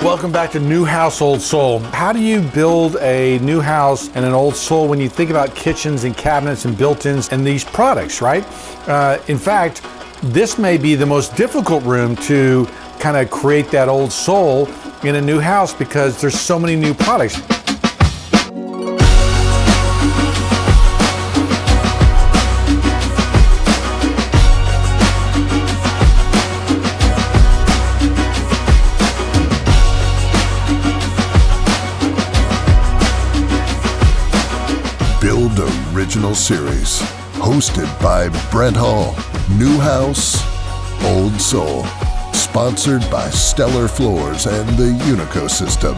Welcome back to New House, Old Soul. How do you build a new house and an old soul when you think about kitchens and cabinets and built-ins and these products, right? In fact, this may be the most difficult room to kind of create that old soul in a new house because there's so many new products. Build Original Series, hosted by Brent Hull. New House, Old Soul. Sponsored by Stellar Floors and the Unico System.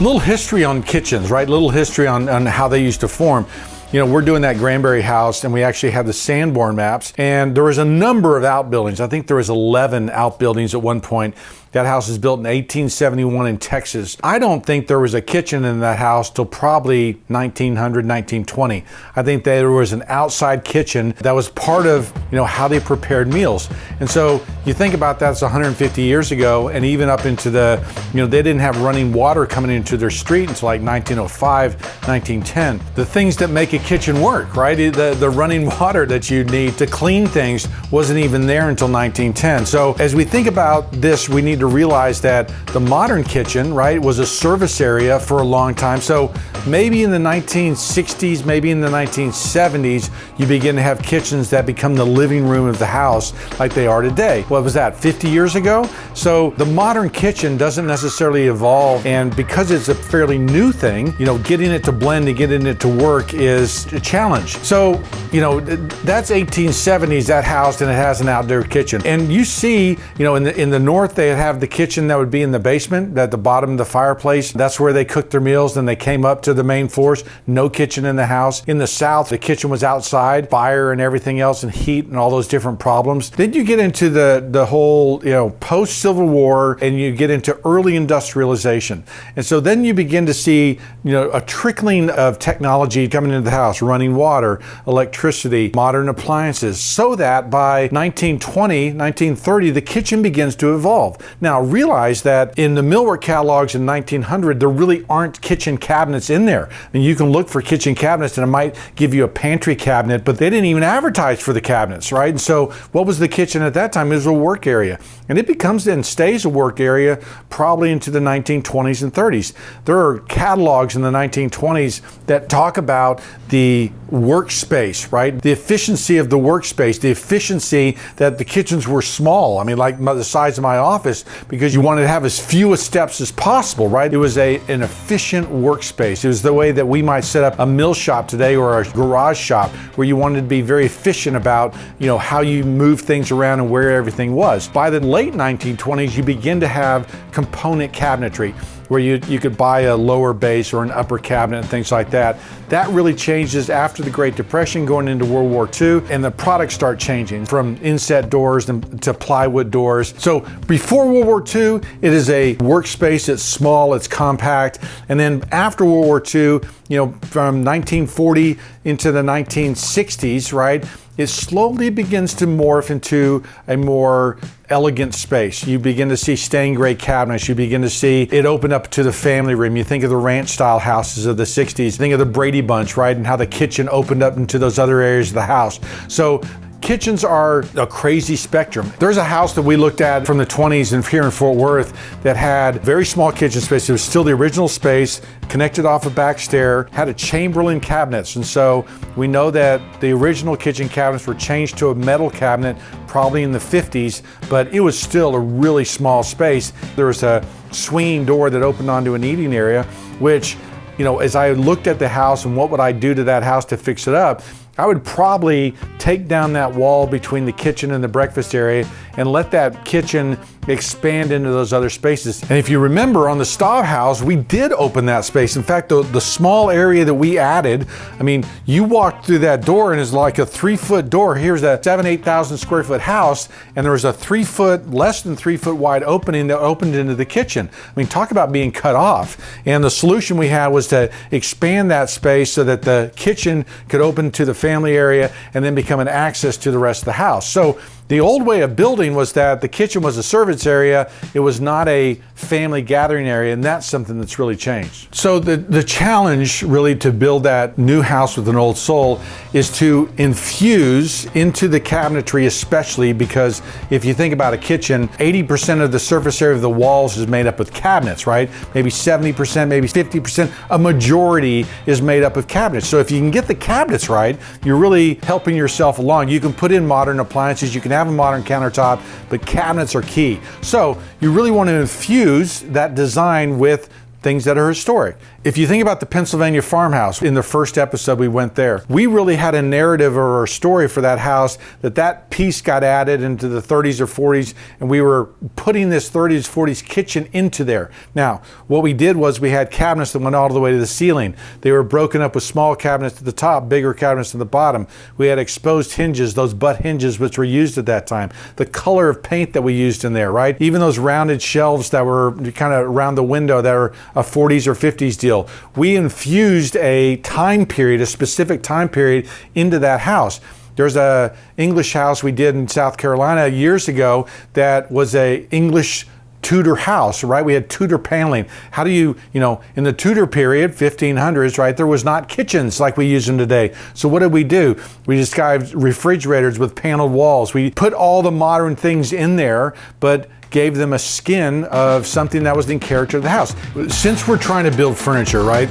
Little history on kitchens, right? Little history on how they used to form. You know, we're doing that Granbury house and we actually have the Sanborn maps, and there was a number of outbuildings. I think there was 11 outbuildings at one point. That house is built in 1871 in Texas. I don't think there was a kitchen in that house till probably 1900, 1920. I think there was an outside kitchen that was part of, you know, how they prepared meals. And so you think about that's 150 years ago, and even up into the, you know, they didn't have running water coming into their street until like 1905, 1910. The things that make a kitchen work, right? The running water that you need to clean things wasn't even there until 1910. So as we think about this, we need to realize that the modern kitchen, right, was a service area for a long time. So maybe in the 1960s, maybe in the 1970s, you begin to have kitchens that become the living room of the house like they are today. What was that, 50 years ago? So the modern kitchen doesn't necessarily evolve, and because it's a fairly new thing, you know, getting it to blend and getting it to work is a challenge. So, you know, that's 1870s, that house, and it has an outdoor kitchen. And you see, you know, in the north, they have the kitchen that would be in the basement, at the bottom of the fireplace. That's where they cooked their meals. Then they came up to the main floors. No kitchen in the house. In the south, the kitchen was outside, fire and everything else, and heat and all those different problems. Then you get into the whole, you know, post-Civil War, and you get into early industrialization. And so then you begin to see, you know, a trickling of technology coming into the house, running water, electricity, modern appliances, so that by 1920, 1930, the kitchen begins to evolve. Now realize that in the millwork catalogs in 1900, there really aren't kitchen cabinets in there. And you can look for kitchen cabinets and it might give you a pantry cabinet, but they didn't even advertise for the cabinets, right? And so what was the kitchen at that time? It was a work area. And it becomes and stays a work area probably into the 1920s and 30s. There are catalogs in the 1920s that talk about the workspace, right? The efficiency of the workspace, the efficiency that the kitchens were small. I mean, like the size of my office, because you wanted to have as few steps as possible, right? It was an efficient workspace. It was the way that we might set up a mill shop today or a garage shop, where you wanted to be very efficient about, you know, how you move things around and where everything was. By the late 1920s, you begin to have component cabinetry, where you could buy a lower base or an upper cabinet and things like that. That really changes after the Great Depression, going into World War II, and the products start changing from inset doors to plywood doors. So before World War II, it is a workspace, it's small, it's compact. And then after World War II, you know, from 1940 into the 1960s, right, it slowly begins to morph into a more elegant space. You begin to see stained gray cabinets. You begin to see it open up to the family room. You think of the ranch style houses of the 60s. Think of the Brady Bunch, right? And how the kitchen opened up into those other areas of the house. So kitchens are a crazy spectrum. There's a house that we looked at from the 20s and here in Fort Worth that had very small kitchen space. It was still the original space, connected off a back stair, had a Chamberlain cabinets. And so we know that the original kitchen cabinets were changed to a metal cabinet probably in the 50s, but it was still a really small space. There was a swinging door that opened onto an eating area, which, you know, as I looked at the house and what would I do to that house to fix it up, I would probably take down that wall between the kitchen and the breakfast area and let that kitchen expand into those other spaces. And if you remember, on the Staub house, we did open that space. In fact, the small area that we added, I mean, you walked through that door and it's like a 3-foot door. Here's a 8,000 square foot house, and there was a 3-foot, less than 3-foot wide opening that opened into the kitchen. I mean, talk about being cut off. And the solution we had was to expand that space so that the kitchen could open to the family area and then become an access to the rest of the house. So The old way of building was that the kitchen was a servants area. It was not a family gathering area, and that's something that's really changed. So the challenge really to build that new house with an old soul is to infuse into the cabinetry, especially because if you think about a kitchen, 80% of the surface area of the walls is made up with cabinets, right? Maybe 70%, maybe 50%, a majority is made up of cabinets. So if you can get the cabinets right, you're really helping yourself along. You can put in modern appliances, you can have a modern countertop, but cabinets are key. So you really want to infuse that design with things that are historic. If you think about the Pennsylvania farmhouse, in the first episode we went there, we really had a narrative or a story for that house that piece got added into the 30s or 40s, and we were putting this 30s, 40s kitchen into there. Now, what we did was we had cabinets that went all the way to the ceiling. They were broken up with small cabinets at the top, bigger cabinets at the bottom. We had exposed hinges, those butt hinges which were used at that time. The color of paint that we used in there, right? Even those rounded shelves that were kind of around the window that were a 40s or 50s deal. We infused a time period, a specific time period into that house. There's a English house we did in South Carolina years ago that was a English Tudor house, right? We had Tudor paneling. How do you in the Tudor period, 1500s, right, there was not kitchens like we use them today. So what did we do? We disguised refrigerators with paneled walls. We put all the modern things in there, but gave them a skin of something that was in character of the house. Since we're trying to build furniture, right,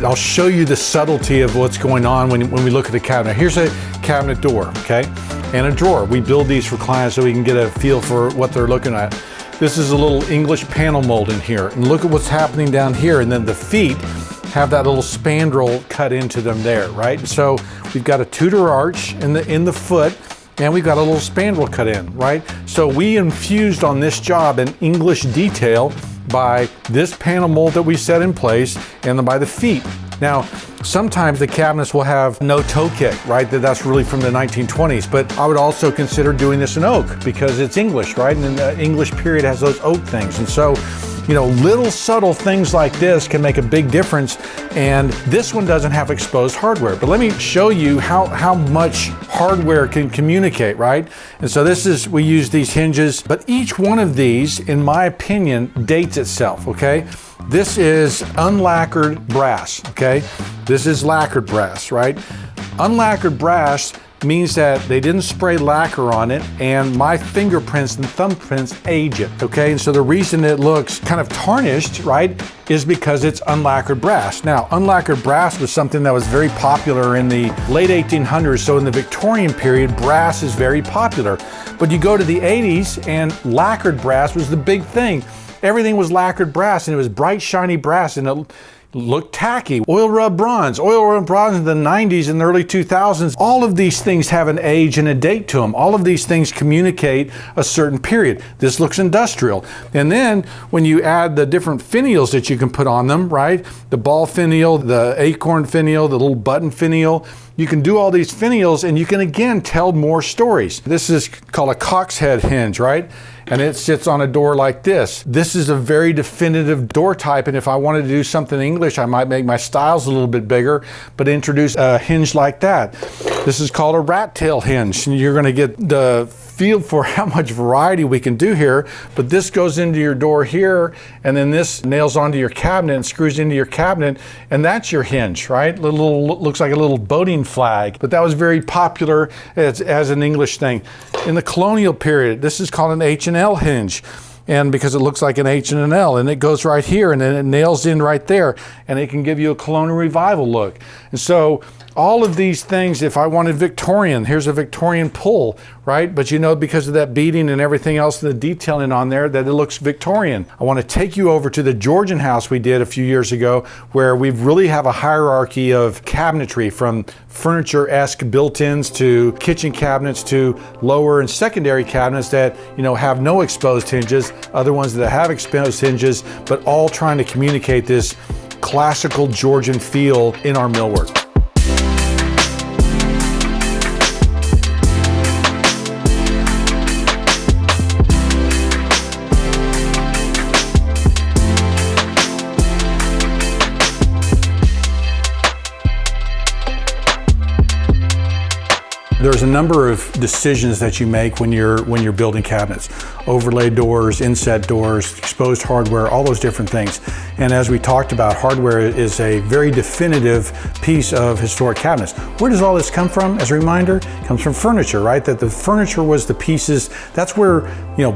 I'll show you the subtlety of what's going on when we look at the cabinet. Here's a cabinet door, okay, and a drawer. We build these for clients so we can get a feel for what they're looking at. This is a little English panel mold in here, and look at what's happening down here, and then the feet have that little spandrel cut into them there, right? So we've got a Tudor arch in the foot, and we've got a little spandrel cut in, right? So we infused on this job an English detail by this panel mold that we set in place and then by the feet. Now, sometimes the cabinets will have no toe kick, right? That's really from the 1920s, but I would also consider doing this in oak because it's English, right? And then the English period has those oak things. And so, little subtle things like this can make a big difference, and this one doesn't have exposed hardware. But let me show you how much hardware can communicate, right? And so we use these hinges, but each one of these, in my opinion, dates itself, okay? This is unlacquered brass, okay? This is lacquered brass, right? Unlacquered brass means that they didn't spray lacquer on it, and my fingerprints and thumbprints age it, okay? And so the reason it looks kind of tarnished, right, is because it's unlacquered brass. Now, unlacquered brass was something that was very popular in the late 1800s, so in the Victorian period, brass is very popular. But you go to the 80s, and lacquered brass was the big thing. Everything was lacquered brass, and it was bright, shiny brass, and it looked tacky. Oil rub bronze in the 90s and the early 2000s. All of these things have an age and a date to them. All of these things communicate a certain period. This looks industrial. And then when you add the different finials that you can put on them, right? The ball finial, the acorn finial, the little button finial. You can do all these finials and you can again tell more stories. This is called a cock's head hinge, right? And it sits on a door like this. This is a very definitive door type, and if I wanted to do something English, I might make my stiles a little bit bigger, but introduce a hinge like that. This is called a rat tail hinge, and you're gonna get the feel for how much variety we can do here, but this goes into your door here, and then this nails onto your cabinet and screws into your cabinet, and that's your hinge, right? Looks like a little boating flag, but that was very popular as an English thing. In the colonial period, this is called an H&L hinge, and because it looks like an H and an L, and it goes right here, and then it nails in right there, and it can give you a colonial revival look. And so all of these things, if I wanted Victorian, here's a Victorian pull, right? But because of that beading and everything else, the detailing on there, that it looks Victorian. I want to take you over to the Georgian house we did a few years ago, where we really have a hierarchy of cabinetry, from furniture-esque built-ins to kitchen cabinets to lower and secondary cabinets that have no exposed hinges, other ones that have exposed hinges, but all trying to communicate this classical Georgian feel in our millwork. There's a number of decisions that you make when you're building cabinets. Overlay doors, inset doors, exposed hardware, all those different things. And as we talked about, hardware is a very definitive piece of historic cabinets. Where does all this come from? As a reminder, it comes from furniture, right? That the furniture was the pieces, that's where,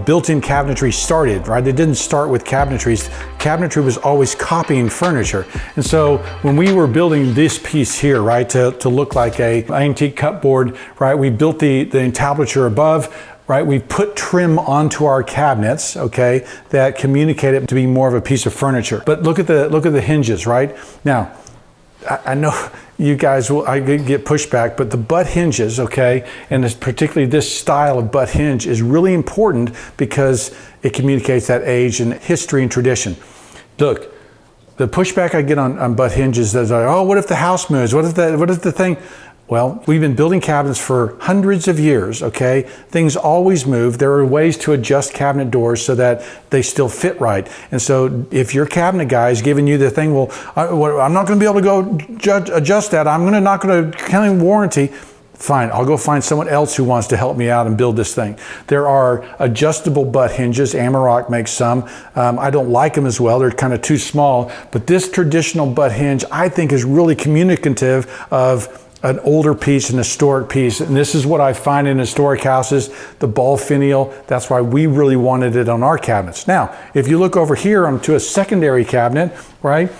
built-in cabinetry started, right? It didn't start with cabinetries. Cabinetry was always copying furniture. And so when we were building this piece here, right, to look like a antique cupboard, right, we built the entablature above, right? We put trim onto our cabinets, okay, that communicate it to be more of a piece of furniture. But look at the hinges, right? Now, I know you guys I get pushback, but the butt hinges, okay, and particularly this style of butt hinge is really important because it communicates that age and history and tradition. Look, the pushback I get on butt hinges is like, oh, what if the house moves? What if the thing? Well, we've been building cabinets for hundreds of years, okay? Things always move. There are ways to adjust cabinet doors so that they still fit right. And so if your cabinet guy is giving you the thing, well, I'm not gonna be able to go adjust that. not gonna claim warranty. Fine, I'll go find someone else who wants to help me out and build this thing. There are adjustable butt hinges. Amarok makes some. I don't like them as well. They're kind of too small. But this traditional butt hinge, I think, is really communicative of an older piece, an historic piece. And this is what I find in historic houses, the ball finial. That's why we really wanted it on our cabinets. Now, if you look over here onto a secondary cabinet, right?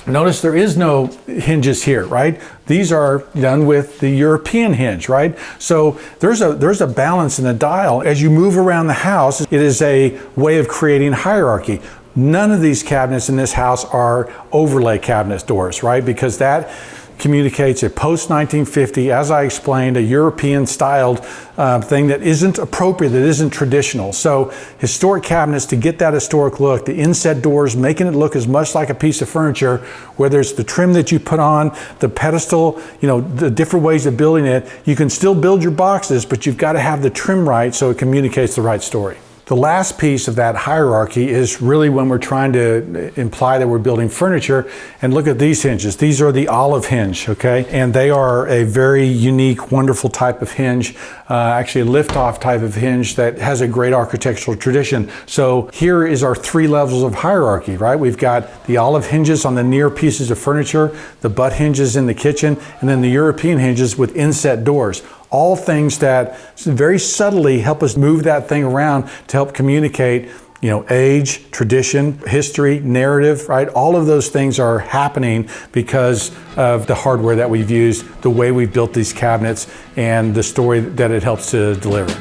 Notice there is no hinges here, right? These are done with the European hinge, right? So there's a balance in the dial. As you move around the house, it is a way of creating hierarchy. None of these cabinets in this house are overlay cabinet doors, right? Because that communicates a post-1950, as I explained, a European-styled thing that isn't appropriate, that isn't traditional. So historic cabinets, to get that historic look, the inset doors, making it look as much like a piece of furniture, whether it's the trim that you put on, the pedestal, the different ways of building it. You can still build your boxes, but you've got to have the trim right so it communicates the right story. The last piece of that hierarchy is really when we're trying to imply that we're building furniture. And look at these hinges. These are the olive hinge, okay? And they are a very unique, wonderful type of hinge, actually a lift-off type of hinge that has a great architectural tradition. So here is our 3 levels of hierarchy, right? We've got the olive hinges on the near pieces of furniture, the butt hinges in the kitchen, and then the European hinges with inset doors. All things that very subtly help us move that thing around to help communicate, age, tradition, history, narrative, right? All of those things are happening because of the hardware that we've used, the way we've built these cabinets, and the story that it helps to deliver.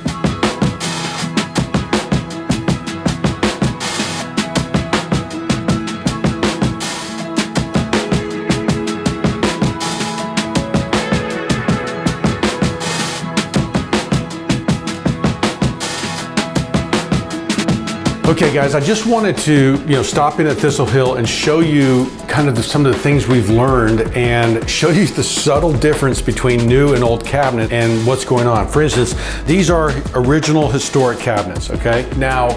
Okay guys, I just wanted to stop in at Thistle Hill and show you kind of some of the things we've learned and show you the subtle difference between new and old cabinet and what's going on. For instance, these are original historic cabinets, okay? Now,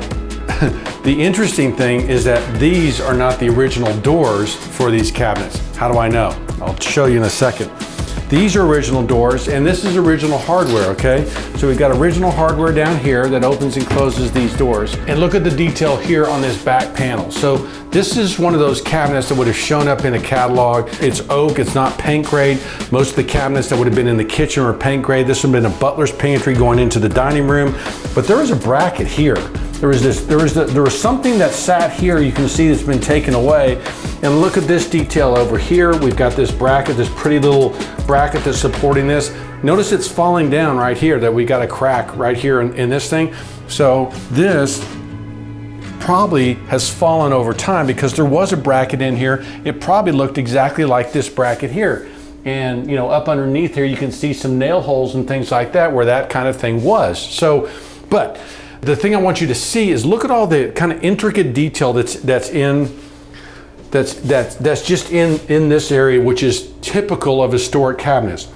the interesting thing is that these are not the original doors for these cabinets. How do I know? I'll show you in a second. These are original doors, and this is original hardware, okay? So we've got original hardware down here that opens and closes these doors. And look at the detail here on this back panel. So this is one of those cabinets that would have shown up in a catalog. It's oak, it's not paint grade. Most of the cabinets that would have been in the kitchen were paint grade. This would have been a butler's pantry going into the dining room. But there was a bracket here. There was something that sat here, you can see, that's been taken away. And look at this detail over here. We've got this bracket, this pretty little bracket that's supporting this. Notice it's falling down right here, that we got a crack right here in this thing. So this probably has fallen over time because there was a bracket in here. It probably looked exactly like this bracket here. And up underneath here, you can see some nail holes and things like that where that kind of thing was. So, but the thing I want you to see is look at all the kind of intricate detail that's just in this area, which is typical of historic cabinets.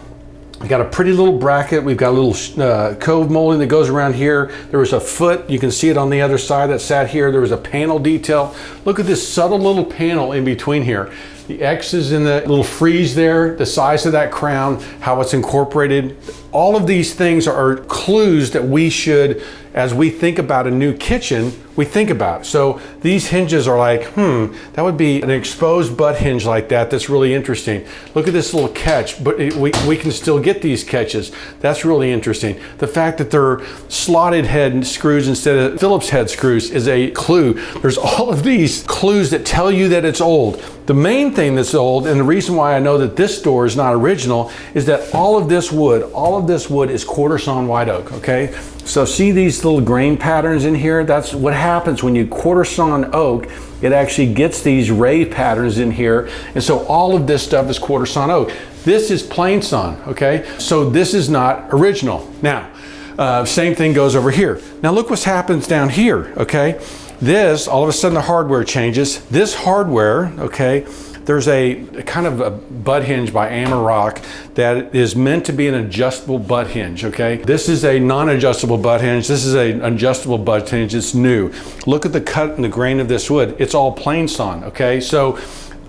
We've got a pretty little bracket. We've got a little cove molding that goes around here. There was a foot. You can see it on the other side that sat here. There was a panel detail. Look at this subtle little panel in between here. The X is in the little frieze there, the size of that crown, how it's incorporated all of these things are clues that we should, as we think about a new kitchen, we think about. So these hinges are like, that would be an exposed butt hinge like that. That's really interesting. Look at this little catch, but we can still get these catches. That's really interesting. The fact that they're slotted head screws instead of Phillips head screws is a clue. There's all of these clues that tell you that it's old. The main thing that's old, and the reason why I know that this door is not original, is that all of this wood is quarter sawn white oak, okay? So see these little grain patterns in here? That's what happens when you quarter sawn oak. It actually gets these ray patterns in here. And so all of this stuff is quarter sawn oak. This is plain sawn, okay? So this is not original. Now, same thing goes over here. Now look what happens down here, okay? This, all of a sudden the hardware changes. This hardware, okay, there's a kind of a butt hinge by Amarok that is meant to be an adjustable butt hinge, okay? This is a non-adjustable butt hinge. This is an adjustable butt hinge. It's new. Look at the cut and the grain of this wood. It's all plain sawn, okay? So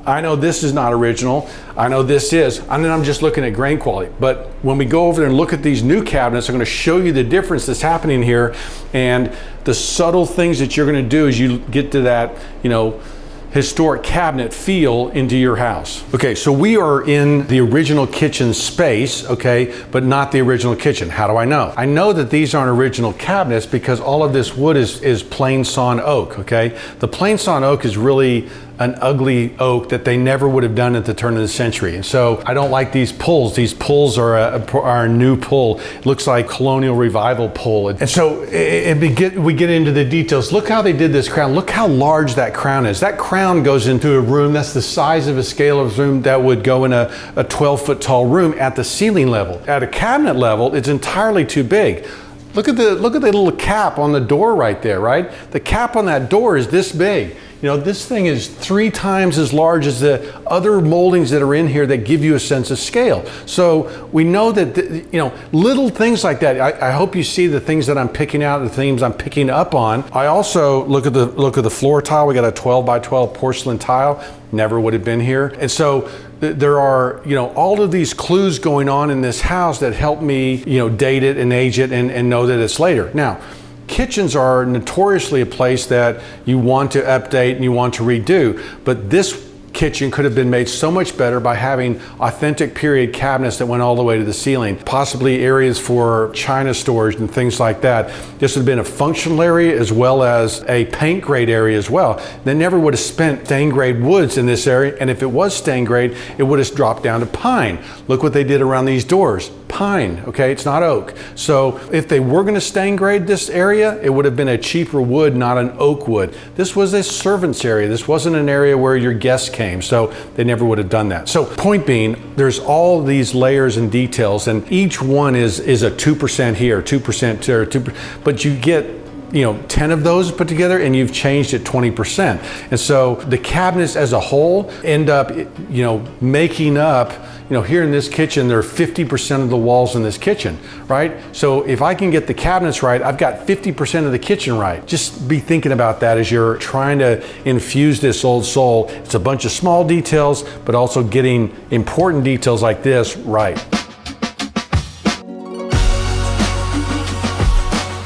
I know this is not original. I know this is. And then I'm just looking at grain quality. But when we go over there and look at these new cabinets, I'm going to show you the difference that's happening here and the subtle things that you're going to do as you get to that, historic cabinet feel into your house. Okay, so we are in the original kitchen space, okay, but not the original kitchen. How do I know? I know that these aren't original cabinets because all of this wood is plain sawn oak, okay? The plain sawn oak is really an ugly oak that they never would have done at the turn of the century. And so I don't like these pulls. These pulls are a new pull. It looks like colonial revival pull. And so we get into the details. Look how they did this crown. Look how large that crown is. That crown goes into a room that's the size of a scale of room that would go in a 12-foot tall room at the ceiling level. At a cabinet level, it's entirely too big. Look at the little cap on the door right there, right? The cap on that door is this big. This thing is 3 times as large as the other moldings that are in here that give you a sense of scale. So we know that, little things like that. I hope you see the things that I'm picking out, the things I'm picking up on. I also look at the floor tile. We got a 12 by 12 porcelain tile. Never would have been here. And so there are, all of these clues going on in this house that help me, date it and age it and know that it's later. Now, kitchens are notoriously a place that you want to update and you want to redo, but this kitchen could have been made so much better by having authentic period cabinets that went all the way to the ceiling, possibly areas for china storage and things like that. This would have been a functional area as well as a paint grade area as well. They never would have spent stain grade woods in this area, and if it was stain grade, it would have dropped down to pine. Look what they did around these doors. Pine, okay, it's not oak. So if they were going to stain grade this area, it would have been a cheaper wood, not an oak wood. This was a servant's area. This wasn't an area where your guests came, so they never would have done that. So point being, there's all these layers and details, and each one is a 2% here, 2% there, 2%, but you get 10 of those put together and you've changed it 20%. And so the cabinets as a whole end up, making up, here in this kitchen, there are 50% of the walls in this kitchen, right? So if I can get the cabinets right, I've got 50% of the kitchen right. Just be thinking about that as you're trying to infuse this old soul. It's a bunch of small details, but also getting important details like this right.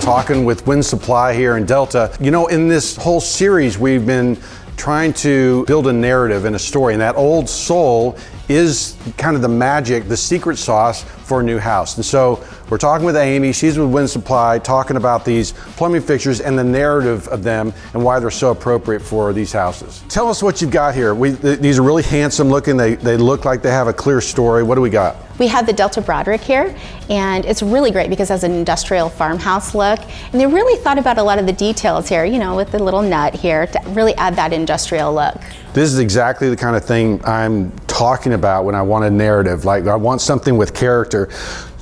Talking with Wind Supply here in Delta. In this whole series, we've been trying to build a narrative and a story, and that old soul is kind of the magic, the secret sauce for a new house. And so we're talking with Amy, she's with Wind Supply, talking about these plumbing fixtures and the narrative of them and why they're so appropriate for these houses. Tell us what you've got here. These are really handsome looking, they look like they have a clear story. What do we got? We have the Delta Broderick here, and it's really great because it has an industrial farmhouse look, and they really thought about a lot of the details here, with the little nut here to really add that industrial look. This is exactly the kind of thing I'm talking about when I want a narrative. Like, I want something with character.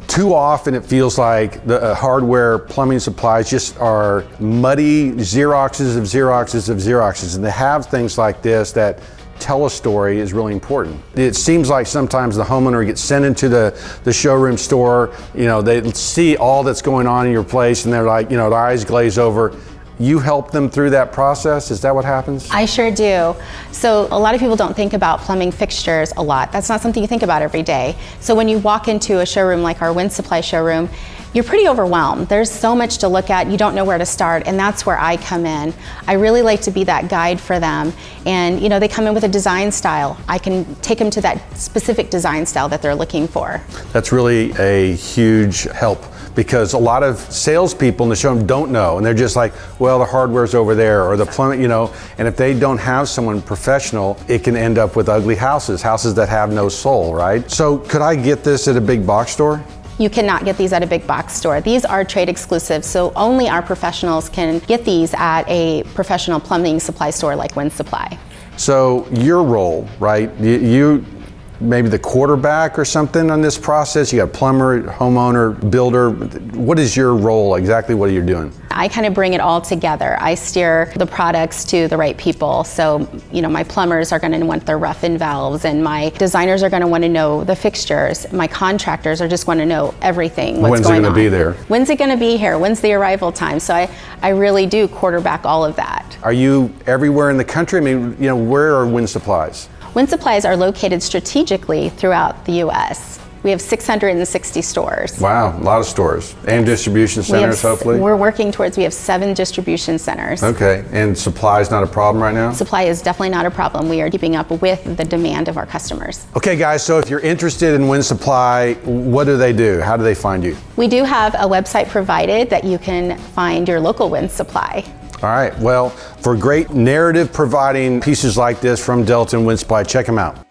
Too often it feels like the hardware plumbing supplies just are muddy Xeroxes of Xeroxes of Xeroxes, and to have things like this that tell a story is really important. It seems like sometimes the homeowner gets sent into the showroom store, they see all that's going on in your place and they're like, their eyes glaze over. you help them through that process? Is that what happens? I sure do. So a lot of people don't think about plumbing fixtures a lot. That's not something you think about every day. So when you walk into a showroom like our wind supply showroom, you're pretty overwhelmed. There's so much to look at, you don't know where to start, and that's where I come in. I really like to be that guide for them. And you know, they come in with a design style. I can take them to that specific design style that they're looking for. That's really a huge help, because a lot of salespeople in the showroom don't know, and they're just like, well, the hardware's over there, or the plumbing, you know, and if they don't have someone professional, it can end up with ugly houses that have no soul, right? So could I get this at a big box store? You cannot get these at a big box store. These are trade exclusive, so only our professionals can get these at a professional plumbing supply store like Wind Supply. So your role, right? You maybe the quarterback or something on this process? You got plumber, homeowner, builder. What is your role exactly? What are you doing? I kind of bring it all together. I steer the products to the right people. So, you know, my plumbers are going to want their rough-in valves, and my designers are going to want to know the fixtures. My contractors are just want to know everything. When's it going to be there? When's it going to be here? When's the arrival time? So I really do quarterback all of that. Are you everywhere in the country? I mean, you know, where are Wind Supplies? Wind Supplies are located strategically throughout the U.S. We have 660 stores. Wow, a lot of stores. And distribution centers, hopefully? We're working towards, we have 7 distribution centers. Okay, and supply is not a problem right now? Supply is definitely not a problem. We are keeping up with the demand of our customers. Okay guys, so if you're interested in Wind Supply, what do they do? How do they find you? We do have a website provided that you can find your local Wind Supply. All right, well, for great narrative providing pieces like this from Delta and Wind Supply, check them out.